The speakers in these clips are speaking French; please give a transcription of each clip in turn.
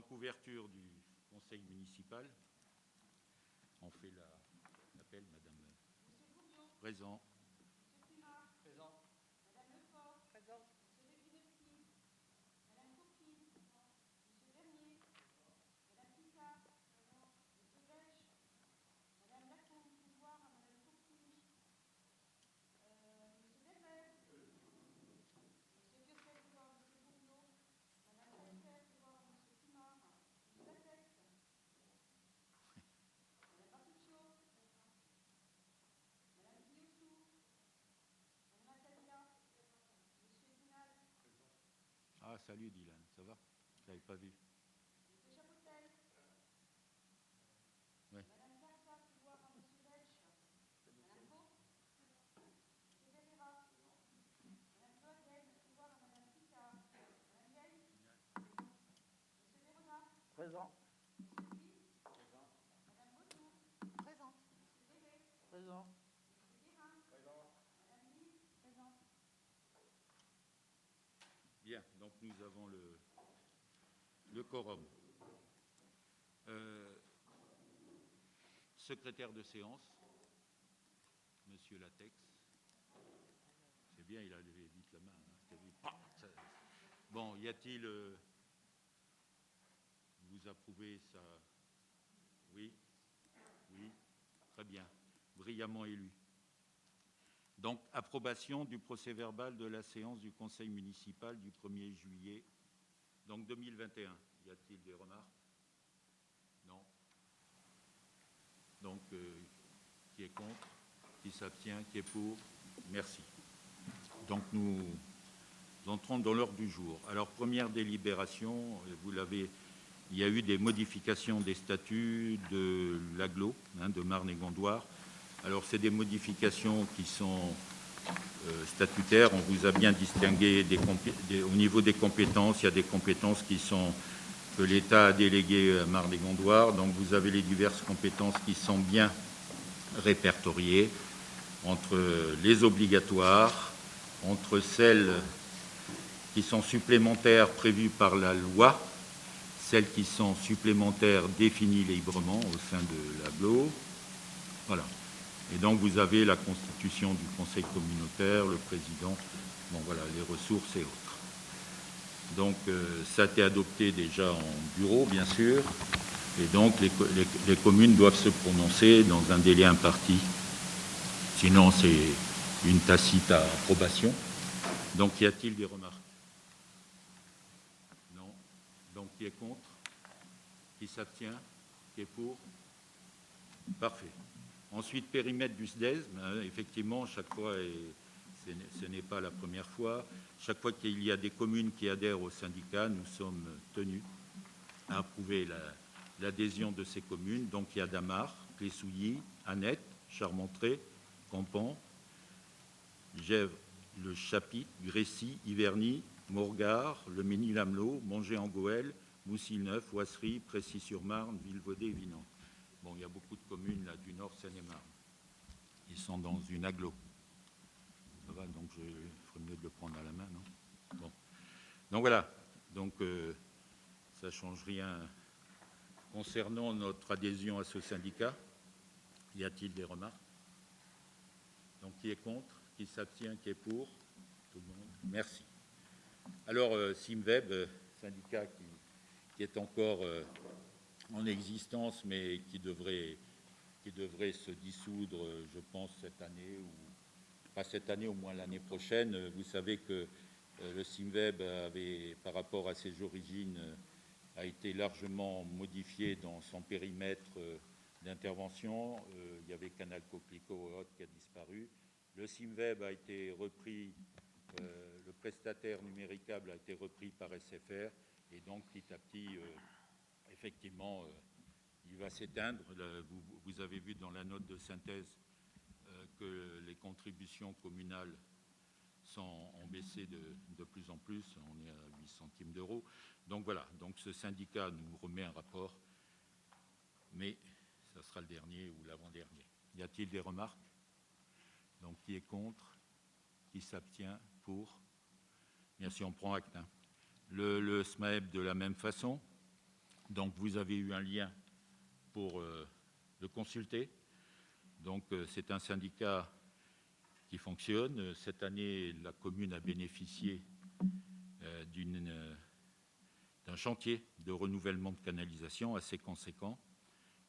Donc, ouverture du conseil municipal. On fait l'appel, madame. Monsieur Bourdieu. Présent. Monsieur Pirard. Présent. Madame Lefort. Présent. Monsieur Levinevski. Madame Courtine. Monsieur Bernier. Madame Picard. Monsieur Bèche. Madame Lacombe, pouvoir à Madame Courtine. Monsieur Bernard. Monsieur Piocet, pouvoir à Monsieur Bourdieu. Madame Lefebvre, pouvoir à Monsieur Simard. Monsieur Latex. Madame Bartuccio. Madame Guillauchou. Madame Atalia. Monsieur Dinal. Ah, salut Dylan, ça va? Je l'avais pas vu. Monsieur Chapotel. Ouais. Madame Carsa, pouvoir à Monsieur Bèche. Madame Vaux. Monsieur Ferreira. Madame Joaquin, pouvoir à Madame Picard. Madame Yaï. Monsieur Véronat. Présent. Monsieur Guy. Présent. Madame Baudour. Présent. Monsieur Délé. Présent. Monsieur Guérin. Présent. Madame Lise. Présente. Bien, donc nous avons le quorum. Secrétaire de séance, Monsieur Latex. C'est bien, il a levé vite la main. Hein. T'as vu, Bon, y a-t-il... vous approuvez ça? Oui. Oui. Très bien. Brillamment élu. Donc, approbation du procès-verbal de la séance du Conseil municipal du 1er juillet, donc 2021. Y a-t-il des remarques? Non. Donc, qui est contre? Qui s'abstient? Qui est pour? Merci. Donc, nous entrons dans l'ordre du jour. Alors, première délibération, vous l'avez... Il y a eu des modifications des statuts de l'AGLO, de Marne-et-Gondoire. Alors, c'est des modifications qui sont statutaires. On vous a bien distingué au niveau des compétences. Il y a des compétences que l'État a déléguées à Marne-et-Gondoire. Donc, vous avez les diverses compétences qui sont bien répertoriées entre les obligatoires, entre celles qui sont supplémentaires prévues par la loi, celles qui sont supplémentaires définies librement au sein de l'AGLO. Voilà. Et donc, vous avez la constitution du conseil communautaire, le président, bon voilà, les ressources et autres. Donc, ça a été adopté déjà en bureau, bien sûr, et donc les communes doivent se prononcer dans un délai imparti. Sinon, c'est une tacite approbation. Donc, y a-t-il des remarques? Non. Donc, qui est contre? Qui s'abstient? Qui est pour? Parfait. Ensuite, périmètre du SDES, effectivement, chaque fois, et ce n'est pas la première fois, chaque fois qu'il y a des communes qui adhèrent au syndicat, nous sommes tenus à approuver l'adhésion de ces communes. Donc, il y a Damar, Clessouilly, Annette, Charmontré, Campan, Gèvres, le Chapit, Grécy, Iverny, Morgard, le Mesnil-Amelot, Mongé-en-Goël, Moussilneuf, Oissery, Précy-sur-Marne, Villevaudet et Vinant. Bon, il y a beaucoup de communes là, du Nord Seine-et-Marne. Ils sont dans une agglo. Ça va, donc il ferait mieux de le prendre à la main, non? Bon. Donc voilà. Donc ça ne change rien concernant notre adhésion à ce syndicat. Y a-t-il des remarques? Donc qui est contre? Qui s'abstient? Qui est pour? Tout le monde. Merci. Alors Simweb, syndicat qui est encore en existence, mais qui devrait se dissoudre, je pense, cette année, ou pas cette année, au moins l'année prochaine. Vous savez que le Simweb avait, par rapport à ses origines, a été largement modifié dans son périmètre d'intervention. Il y avait Canal Coquelicot qui a disparu. Le Simweb a été repris, le prestataire numéricable a été repris par SFR, et donc petit à petit, effectivement, il va s'éteindre. Vous avez vu dans la note de synthèse que les contributions communales ont baissé de plus en plus. On est à 8 centimes d'euros. Donc voilà, donc ce syndicat nous remet un rapport, mais ça sera le dernier ou l'avant-dernier. Y a-t-il des remarques? Donc qui est contre? Qui s'abstient? Pour? Bien sûr, on prend acte. Le SMAEB de la même façon. Donc, vous avez eu un lien pour le consulter. Donc, c'est un syndicat qui fonctionne. Cette année, la commune a bénéficié d'un chantier de renouvellement de canalisation assez conséquent,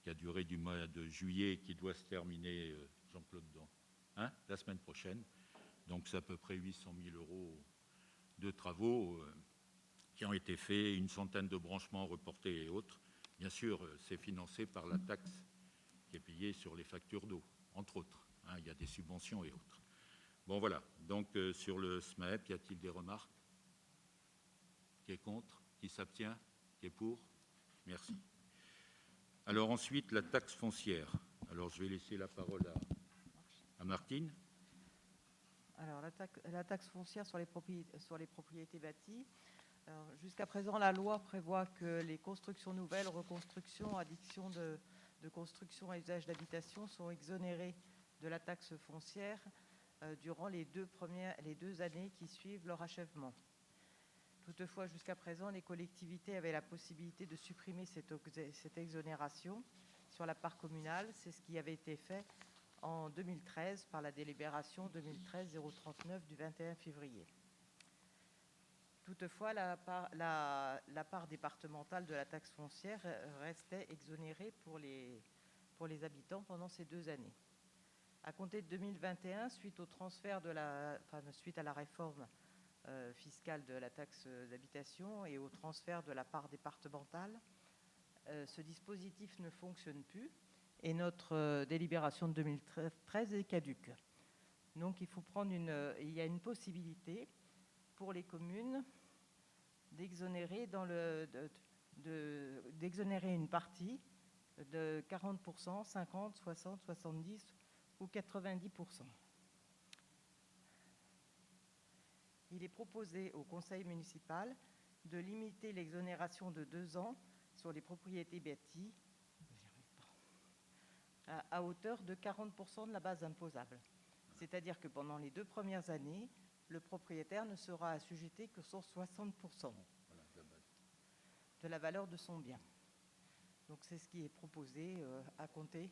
qui a duré du mois de juillet et qui doit se terminer, Jean-Claude, la semaine prochaine. Donc, c'est à peu près 800 000 € de travaux qui ont été faits, une centaine de branchements reportés et autres. Bien sûr, c'est financé par la taxe qui est payée sur les factures d'eau, entre autres. Il y a des subventions et autres. Bon, voilà. Donc, sur le SMAEP, y a-t-il des remarques? Qui est contre? Qui s'abstient? Qui est pour? Merci. Alors ensuite, la taxe foncière. Alors, je vais laisser la parole à Martine. Alors, la taxe foncière sur les propriétés bâties. Jusqu'à présent, la loi prévoit que les constructions nouvelles, reconstructions, additions de construction à usage d'habitation sont exonérées de la taxe foncière durant les deux années qui suivent leur achèvement. Toutefois, jusqu'à présent, les collectivités avaient la possibilité de supprimer cette exonération sur la part communale. C'est ce qui avait été fait en 2013 par la délibération 2013-039 du 21 février. Toutefois, la part départementale de la taxe foncière restait exonérée pour les habitants pendant ces 2 années. À compter de 2021, suite à la réforme fiscale de la taxe d'habitation et au transfert de la part départementale, ce dispositif ne fonctionne plus et notre délibération de 2013 est caduque. Donc, il y a une possibilité pour les communes d'exonérer d'exonérer une partie de 40%, 50, 60, 70 ou 90%. Il est proposé au conseil municipal de limiter l'exonération de 2 ans sur les propriétés bâties à hauteur de 40% de la base imposable. C'est-à-dire que pendant les 2 premières années, le propriétaire ne sera assujetti que sur 60% de la valeur de son bien. Donc c'est ce qui est proposé à compter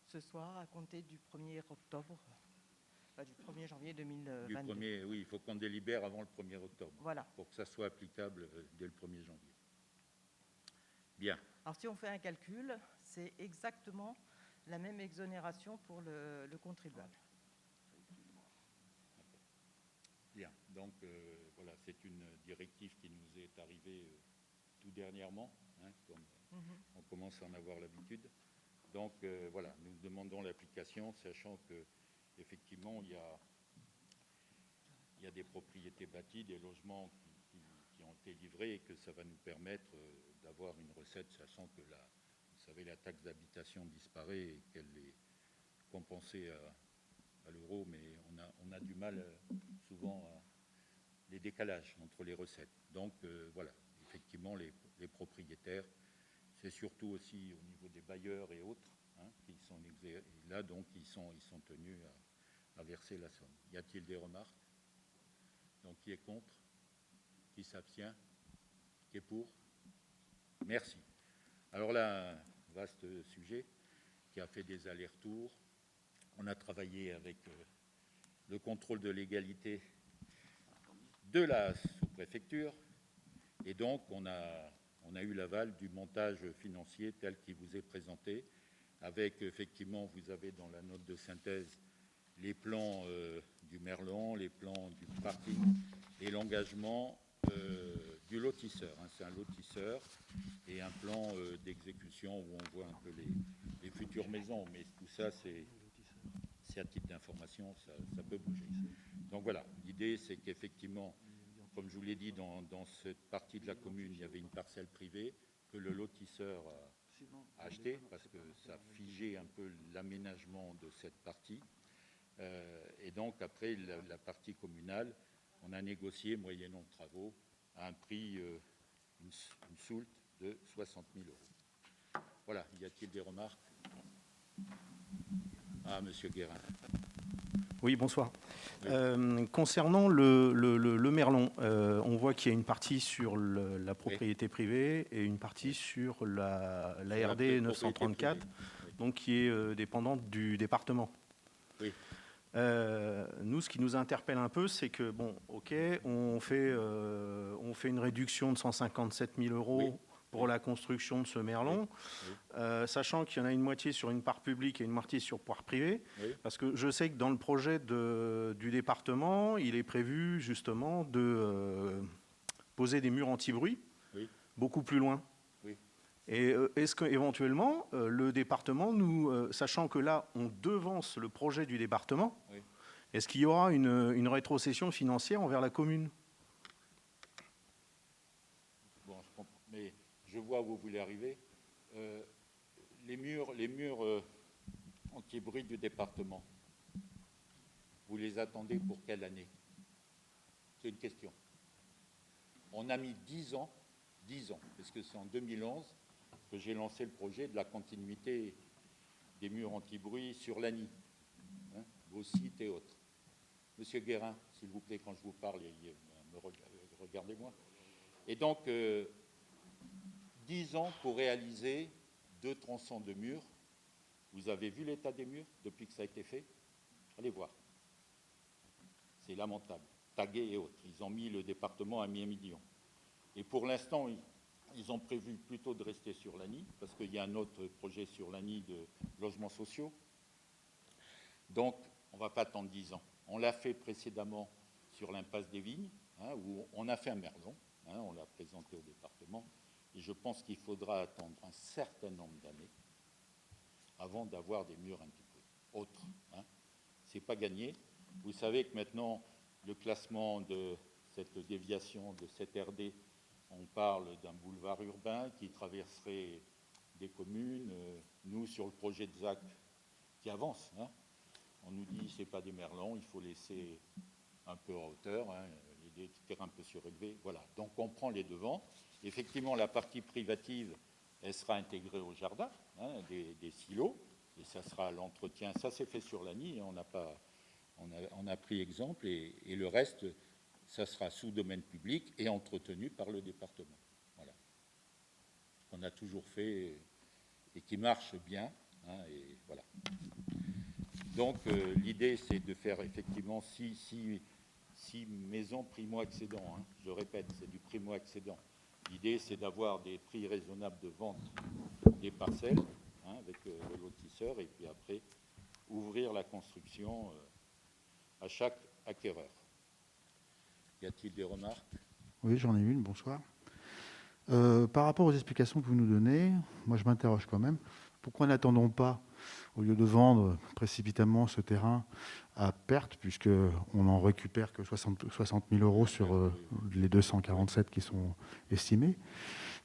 ce soir, à compter du 1er octobre, du 1er janvier 2022. Oui, il faut qu'on délibère avant le 1er octobre. Voilà. Pour que ça soit applicable dès le 1er janvier. Bien. Alors si on fait un calcul, c'est exactement la même exonération pour le contribuable. Bien, donc voilà, c'est une directive qui nous est arrivée tout dernièrement, comme on commence à en avoir l'habitude. Donc voilà, nous demandons l'application, sachant que effectivement il y a des propriétés bâties, des logements qui ont été livrés et que ça va nous permettre d'avoir une recette, sachant que vous savez, la taxe d'habitation disparaît et qu'elle est compensée à l'euro, mais on a du mal souvent à les décalages entre les recettes. Donc voilà, effectivement, les propriétaires, c'est surtout aussi au niveau des bailleurs et autres, qui sont là, donc ils sont tenus à verser la somme. Y a-t-il des remarques? Donc qui est contre? Qui s'abstient? Qui est pour? Merci. Alors là, vaste sujet qui a fait des allers-retours. On a travaillé avec le contrôle de légalité de la sous-préfecture et donc on a eu l'aval du montage financier tel qu'il vous est présenté avec, effectivement, vous avez dans la note de synthèse les plans du Merlon, les plans du parking et l'engagement du lotisseur. C'est un lotisseur et un plan d'exécution où on voit un peu les futures maisons, mais tout ça, c'est à titre d'information, ça peut bouger. Donc voilà, l'idée, c'est qu'effectivement, comme je vous l'ai dit, dans cette partie de la commune, il y avait une parcelle privée que le lotisseur a achetée parce que ça figeait un peu l'aménagement de cette partie. Et donc, après, la partie communale, on a négocié, moyennant travaux, à un prix, une soulte de 60 000 €. Voilà, y a-t-il des remarques? Ah, Monsieur Guérin. Oui, bonsoir. Oui. Concernant le merlon, on voit qu'il y a une partie sur la propriété privée et une partie sur la RD 934, oui. donc qui est dépendante du département. Oui. Nous, ce qui nous interpelle un peu, c'est que, bon, OK, on fait une réduction de 157 000 euros Oui. pour la construction de ce merlon, sachant qu'il y en a une moitié sur une part publique et une moitié sur part privée, parce que je sais que dans le projet du département, il est prévu justement de poser des murs anti-bruit beaucoup plus loin. Et est-ce qu'éventuellement, le département, sachant que là, on devance le projet du département, est-ce qu'il y aura une rétrocession financière envers la commune? Bon, je comprends, mais je vois où vous voulez arriver. Les murs anti-bruit du département, vous les attendez pour quelle année? C'est une question. On a mis 10 ans, parce que c'est en 2011 que j'ai lancé le projet de la continuité des murs anti-bruit sur l'ANI, vos sites et autres. Monsieur Guérin, s'il vous plaît, quand je vous parle, regardez-moi. Et donc, 10 ans pour réaliser 2 tronçons de murs. Vous avez vu l'état des murs depuis que ça a été fait? Allez voir. C'est lamentable. Tagués et autres. Ils ont mis le département à 1 million. Et pour l'instant, ils ont prévu plutôt de rester sur l'ANI, parce qu'il y a un autre projet sur l'ANI de logements sociaux. Donc, on ne va pas attendre 10 ans. On l'a fait précédemment sur l'impasse des Vignes, où on a fait un merlon, on l'a présenté au département, et je pense qu'il faudra attendre un certain nombre d'années avant d'avoir des murs un petit peu autres. Ce n'est pas gagné. Vous savez que maintenant, le classement de cette déviation de cette RD, on parle d'un boulevard urbain qui traverserait des communes. Nous, sur le projet de ZAC, qui avance, on nous dit que ce n'est pas des merlons, il faut laisser un peu en hauteur, des terrains un peu surélevés. Voilà, donc on prend les devants. Effectivement, la partie privative, elle sera intégrée au jardin, des silos, et ça sera l'entretien. Ça, c'est fait sur l'ANI, on a pris exemple, et le reste, ça sera sous domaine public et entretenu par le département. Voilà. On a toujours fait et qui marche bien, et voilà. Donc, l'idée, c'est de faire effectivement 6 maisons primo-accédants. Je répète, c'est du primo-accédant. L'idée, c'est d'avoir des prix raisonnables de vente des parcelles avec le lotisseur, et puis après, ouvrir la construction à chaque acquéreur. Y a-t-il des remarques? Oui, j'en ai une, bonsoir. Par rapport aux explications que vous nous donnez, moi je m'interroge quand même. Pourquoi n'attendons pas, au lieu de vendre précipitamment ce terrain à perte, puisqu'on n'en récupère que 60 000 euros sur les 247 qui sont estimés,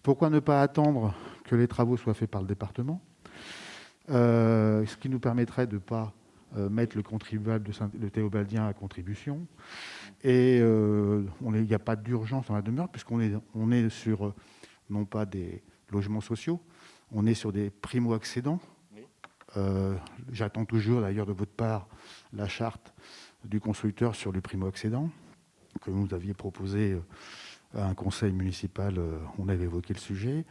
pourquoi ne pas attendre que les travaux soient faits par le département, ce qui nous permettrait de ne pas mettre le contribuable de Théobaldien à contribution. Et il n'y a pas d'urgence dans la demeure, puisqu'on est sur, non pas des logements sociaux, on est sur des primo-accédants. J'attends toujours, d'ailleurs, de votre part, la charte du constructeur sur le primo-accédant, que vous aviez proposé à un conseil municipal, on avait évoqué le sujet.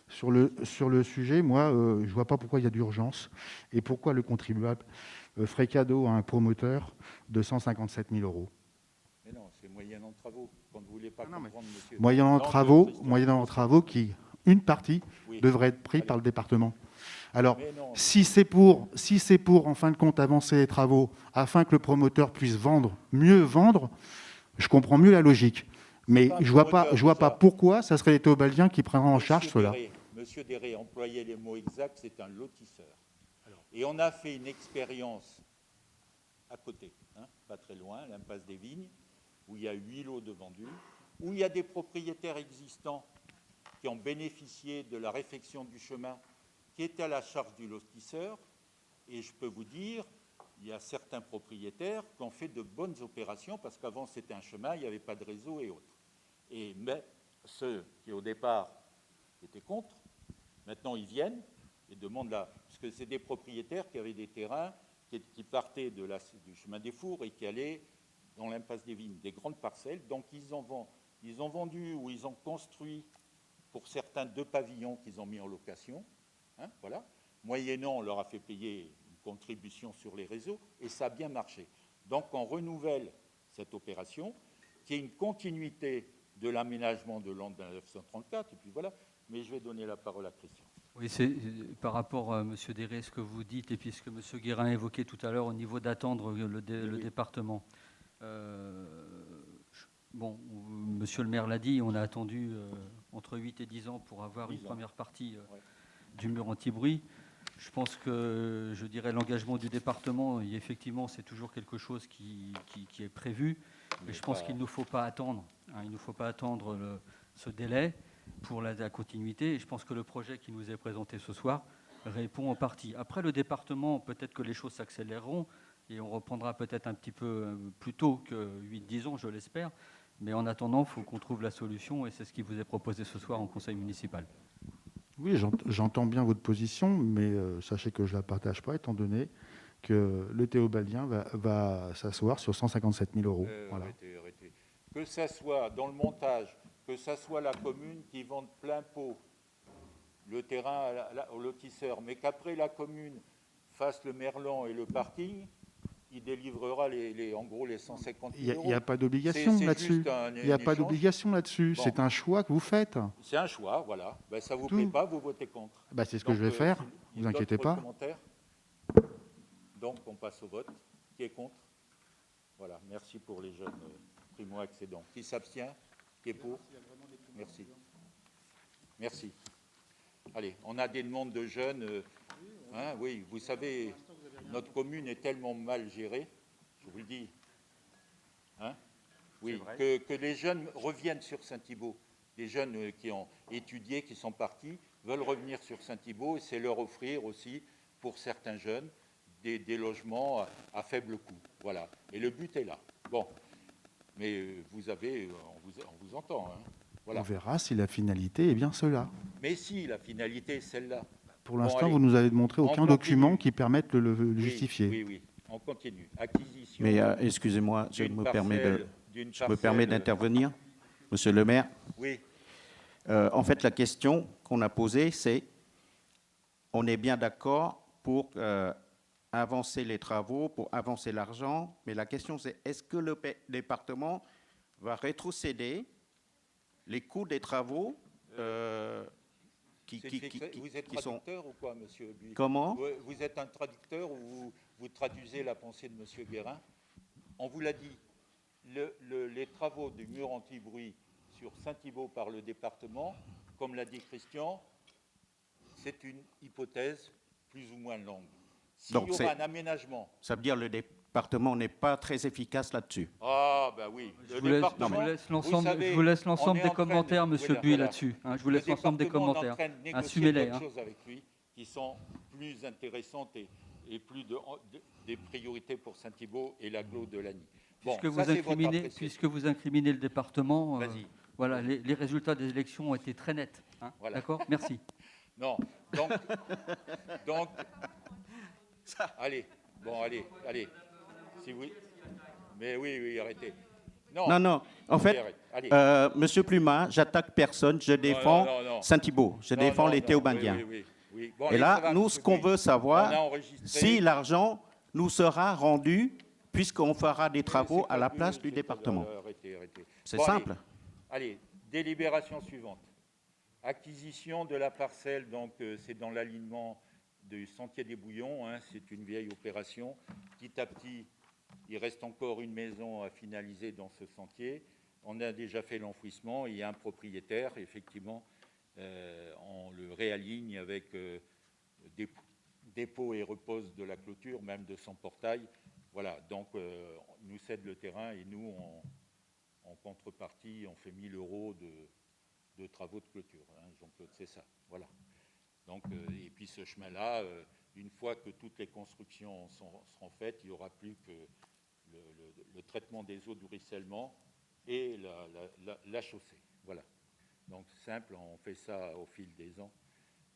Sur le sujet, moi, je ne vois pas pourquoi il y a d'urgence et pourquoi le contribuable ferait cadeau à un promoteur de 157 000 euros. Mais non, c'est moyennant travaux. Quand vous ne voulez pas comprendre, monsieur. Moyennant travaux qui, une partie, devrait être pris par le département. Alors, si c'est pour, en fin de compte, avancer les travaux afin que le promoteur puisse mieux vendre, je comprends mieux la logique. Mais je ne vois pas pourquoi ça serait les Théobaldiens qui prendront en charge cela. Monsieur Derré, employez les mots exacts, c'est un lotisseur. Et on a fait une expérience à côté, pas très loin, l'impasse des Vignes, où il y a 8 lots de vendus, où il y a des propriétaires existants qui ont bénéficié de la réfection du chemin qui était à la charge du lotisseur. Et je peux vous dire, il y a certains propriétaires qui ont fait de bonnes opérations, parce qu'avant c'était un chemin, il n'y avait pas de réseau et autres. Mais ceux qui au départ étaient contre, maintenant ils viennent, et demandent là. Parce que c'est des propriétaires qui avaient des terrains qui partaient du chemin des Fours et qui allaient dans l'impasse des Vignes, des grandes parcelles. Donc ils ont vendu ou ils ont construit, pour certains, 2 pavillons qu'ils ont mis en location. Hein, voilà. Moyennant, on leur a fait payer une contribution sur les réseaux et ça a bien marché. Donc on renouvelle cette opération qui est une continuité de l'aménagement de Landes de 1934. Et puis voilà. Mais je vais donner la parole à Christian. Oui, c'est par rapport à M. Derré, ce que vous dites, et puis ce que M. Guérin évoquait tout à l'heure au niveau d'attendre le département. Bon, Monsieur le maire l'a dit, on a attendu entre 8 et 10 ans pour avoir une première partie du mur anti-bruit. Je pense que, je dirais, l'engagement du département, et effectivement, c'est toujours quelque chose qui est prévu. Mais je pense qu'il ne nous faut pas attendre. Hein, il ne nous faut pas attendre ce délai pour la continuité. Et je pense que le projet qui nous est présenté ce soir répond en partie. Après, le département, peut-être que les choses s'accéléreront et on reprendra peut-être un petit peu plus tôt que 8-10 ans, je l'espère. Mais en attendant, il faut qu'on trouve la solution et c'est ce qui vous est proposé ce soir en conseil municipal. Oui, j'entends bien votre position, mais sachez que je ne la partage pas, étant donné que le Théobaldien va s'asseoir sur 157 000 €. Voilà. Arrêtez. Que ça soit dans le montage, que ça soit la commune qui vende plein pot le terrain au lotisseur, mais qu'après la commune fasse le merlan et le parking, il délivrera en gros les 150 000 €. Il n'y a pas d'obligation là-dessus. Il n'y a pas d'obligation là-dessus. Bon. C'est un choix que vous faites. C'est un choix, voilà. Ben, ça ne vous plaît pas, vous votez contre. Ben, c'est ce que je vais faire. Ne vous inquiétez pas. Donc, on passe au vote. Qui est contre? Voilà. Merci pour les jeunes primo-accédants. Qui s'abstient? Qui est pour? Merci. Merci. Allez, on a des demandes de jeunes. Hein, oui, vous savez, notre commune est tellement mal gérée, je vous le dis. Hein, oui, que les jeunes reviennent sur Saint-Thibault. Les jeunes qui ont étudié, qui sont partis, veulent revenir sur Saint-Thibault et c'est leur offrir aussi, pour certains jeunes, des logements à faible coût. Voilà. Et le but est là. Bon. Mais vous avez, on vous entend. Hein. Voilà. On verra si la finalité est bien cela. Mais si, la finalité est celle-là. Pour l'instant, vous nous avez montré aucun document qui permette de le justifier. Oui. On continue. Acquisition. Mais excusez-moi, je me permets d'intervenir, Monsieur le maire. Oui. En fait, la question qu'on a posée, c'est on est bien d'accord pour avancer les travaux, pour avancer l'argent, mais la question c'est est-ce que le département va rétrocéder les coûts des travaux vous êtes traducteur ou quoi, monsieur Buis? Comment? Vous êtes un traducteur ou vous traduisez la pensée de monsieur Guérin? On vous l'a dit, les travaux du mur anti-bruit sur Saint-Thibault par le département, comme l'a dit Christian, c'est une hypothèse plus ou moins longue. S'il y aura un aménagement... Ça veut dire que le département n'est pas très efficace là-dessus. Ah, ben oui. Je vous laisse l'ensemble des commentaires, monsieur Buis, là-dessus. Je vous laisse l'ensemble des commentaires. Assumez-les. Des choses avec lui qui sont plus intéressantes et plus des priorités pour Saint-Thibault et l'agglo de Lagny. Bon, puisque vous incriminez le département, voilà, les résultats des élections ont été très nets. Hein, voilà. D'accord? Merci. Non, donc allez, si oui, mais oui, arrêtez. Non, en fait, Monsieur Plumat, j'attaque personne, je défends Saint-Thibault, je défends les Théobaldiens. Oui. Bon, et là, nous, ce qu'on veut savoir, si l'argent nous sera rendu, puisqu'on fera des travaux à la place du département. Arrêtez. C'est simple. Allez, délibération suivante. Acquisition de la parcelle, donc c'est dans l'alignement du Sentier des Bouillons, hein, c'est une vieille opération. Petit à petit, il reste encore une maison à finaliser dans ce sentier. On a déjà fait l'enfouissement, il y a un propriétaire, effectivement, on le réaligne avec dépôt et repose de la clôture, même de son portail. Voilà, donc il nous cède le terrain et nous, en contrepartie, on fait 1 000 € de travaux de clôture. Hein, Jean-Claude, c'est ça. Voilà. Donc, et puis ce chemin-là, une fois que toutes les constructions seront faites, il n'y aura plus que le traitement des eaux du ruissellement et la chaussée. Voilà. Donc simple, on fait ça au fil des ans.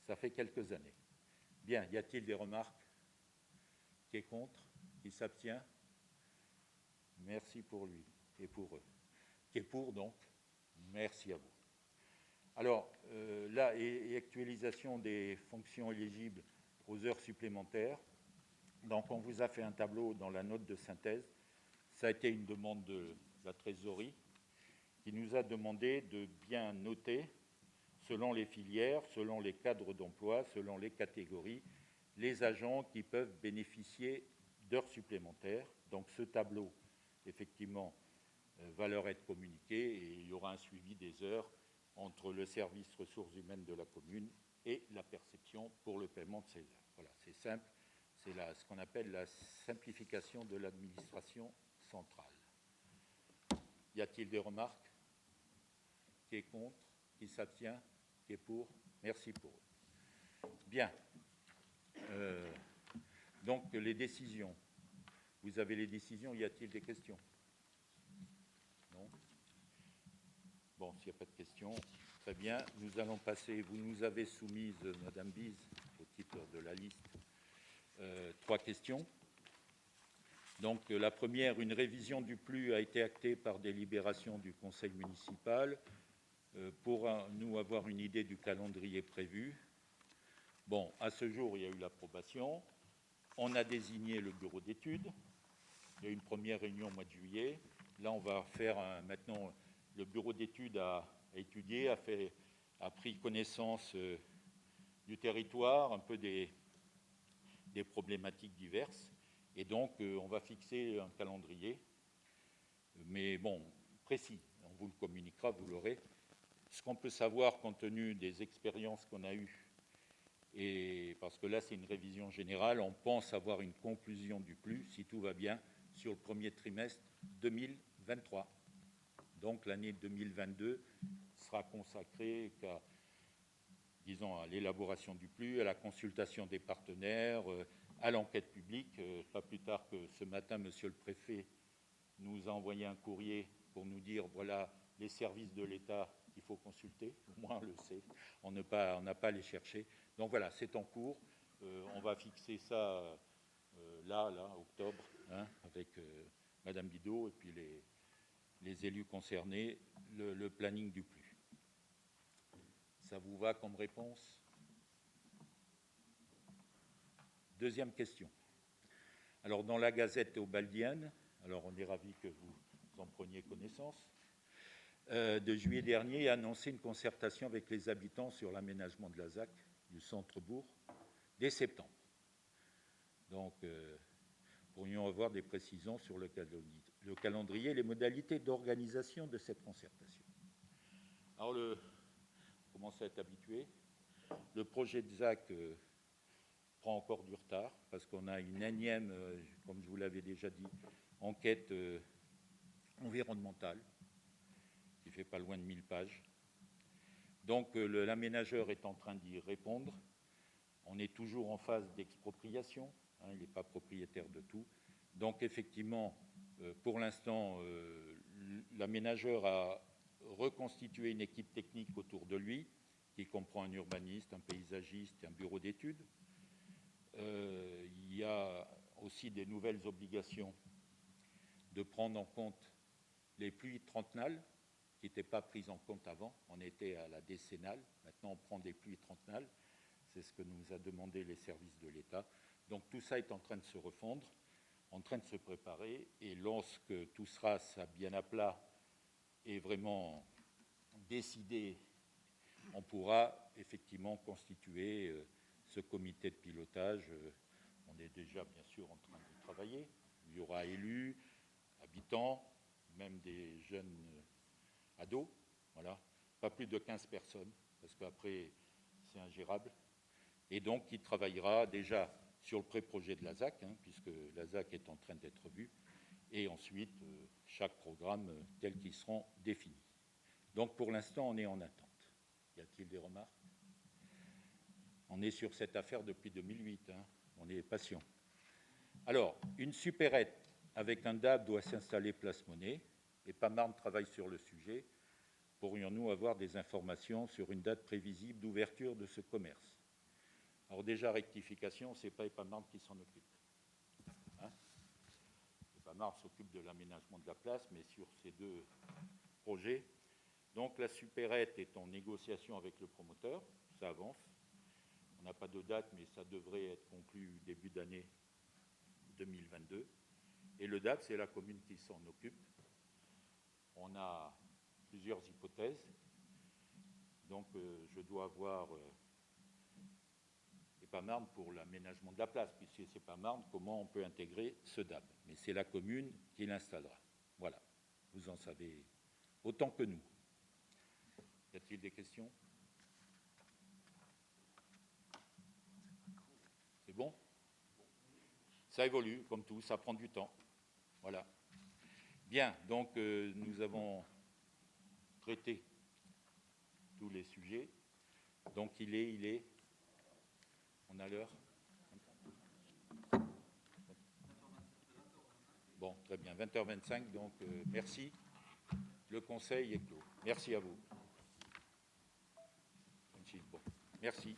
Ça fait quelques années. Bien, y a-t-il des remarques? Qui est contre? Qui s'abstient? Merci pour lui et pour eux. Qui est pour, donc? Merci à vous. Alors, là, et actualisation des fonctions éligibles aux heures supplémentaires. Donc, on vous a fait un tableau dans la note de synthèse. Ça a été une demande de la trésorerie qui nous a demandé de bien noter, selon les filières, selon les cadres d'emploi, selon les catégories, les agents qui peuvent bénéficier d'heures supplémentaires. Donc, ce tableau, effectivement, va leur être communiqué et il y aura un suivi des heures entre le service ressources humaines de la commune et la perception pour le paiement de ces heures. Voilà, c'est simple, c'est ce qu'on appelle la simplification de l'administration centrale. Y a-t-il des remarques? Qui est contre? Qui s'abstient? Qui est pour? Merci pour eux. Bien. Donc, les décisions. Vous avez les décisions, y a-t-il des questions? Non? Bon, s'il n'y a pas de questions, très bien. Nous allons passer, vous nous avez soumise, Madame Bise, au titre de la liste, 3 questions. Donc, la première, une révision du PLU a été actée par délibération du conseil municipal pour nous avoir une idée du calendrier prévu. Bon, à ce jour, il y a eu l'approbation. On a désigné le bureau d'études. Il y a eu une première réunion au mois de juillet. Là, on va faire maintenant... Le bureau d'études a étudié, a pris connaissance du territoire, un peu des problématiques diverses. Et donc, on va fixer un calendrier, mais bon, précis. On vous le communiquera, vous l'aurez. Ce qu'on peut savoir, compte tenu des expériences qu'on a eues, et parce que là, c'est une révision générale, on pense avoir une conclusion du PLU, si tout va bien, sur le premier trimestre 2023. Donc l'année 2022 sera consacrée à l'élaboration du PLU, à la consultation des partenaires, à l'enquête publique. Pas plus tard que ce matin, Monsieur le Préfet nous a envoyé un courrier pour nous dire, voilà, les services de l'État qu'il faut consulter. Au moins, on le sait. On n'a pas à les chercher. Donc voilà, c'est en cours. On va fixer ça là, octobre, hein, avec Madame Bidot et puis les élus concernés, le planning du PLU. Ça vous va comme réponse? Deuxième question. Alors, dans la Gazette Théobaldienne, alors on est ravis que vous en preniez connaissance, de juillet dernier, a annoncé une concertation avec les habitants sur l'aménagement de la ZAC du centre-bourg dès septembre. Donc, pourrions avoir des précisions sur le calendrier et les modalités d'organisation de cette concertation. Alors, on commence à être habitué. Le projet de ZAC prend encore du retard parce qu'on a une énième, comme je vous l'avais déjà dit, enquête environnementale qui fait pas loin de 1000 pages. Donc, l'aménageur est en train d'y répondre. On est toujours en phase d'expropriation. Il n'est pas propriétaire de tout. Donc, effectivement, pour l'instant, l'aménageur a reconstitué une équipe technique autour de lui, qui comprend un urbaniste, un paysagiste et un bureau d'études. Il y a aussi des nouvelles obligations de prendre en compte les pluies trentenales, qui n'étaient pas prises en compte avant. On était à la décennale. Maintenant, on prend des pluies trentenales. C'est ce que nous a demandé les services de l'État. Donc, tout ça est en train de se refondre, en train de se préparer. Et lorsque tout sera bien à plat et vraiment décidé, on pourra effectivement constituer ce comité de pilotage. On est déjà, bien sûr, en train de travailler. Il y aura élus, habitants, même des jeunes ados. Voilà. Pas plus de 15 personnes, parce qu'après, c'est ingérable. Et donc, il travaillera déjà sur le pré-projet de la ZAC, puisque la ZAC est en train d'être vue, et ensuite, chaque programme tel qu'ils seront définis. Donc, pour l'instant, on est en attente. Y a-t-il des remarques? On est sur cette affaire depuis 2008. On est patient. Alors, une supérette avec un DAB doit s'installer place Monnaie, et PAMARM travaille sur le sujet. Pourrions-nous avoir des informations sur une date prévisible d'ouverture de ce commerce? Alors déjà, rectification, ce n'est pas EPAMARD qui s'en occupe. Hein, EPAMARD s'occupe de l'aménagement de la place, mais sur ces deux projets. Donc la supérette est en négociation avec le promoteur, ça avance. On n'a pas de date, mais ça devrait être conclu début d'année 2022. Et le DAB, c'est la commune qui s'en occupe. On a plusieurs hypothèses. Donc, je dois avoir EPAMARD pour l'aménagement de la place, puisque c'est EPAMARD, comment on peut intégrer ce DAB. Mais c'est la commune qui l'installera. Voilà, vous en savez autant que nous. Y a-t-il des questions? C'est bon? Ça évolue, comme tout, ça prend du temps. Voilà. Bien, donc nous avons traité tous les sujets. Donc il est... On a l'heure? Bon, très bien, 20h25, donc merci. Le conseil est clos. Merci à vous. Bon, merci.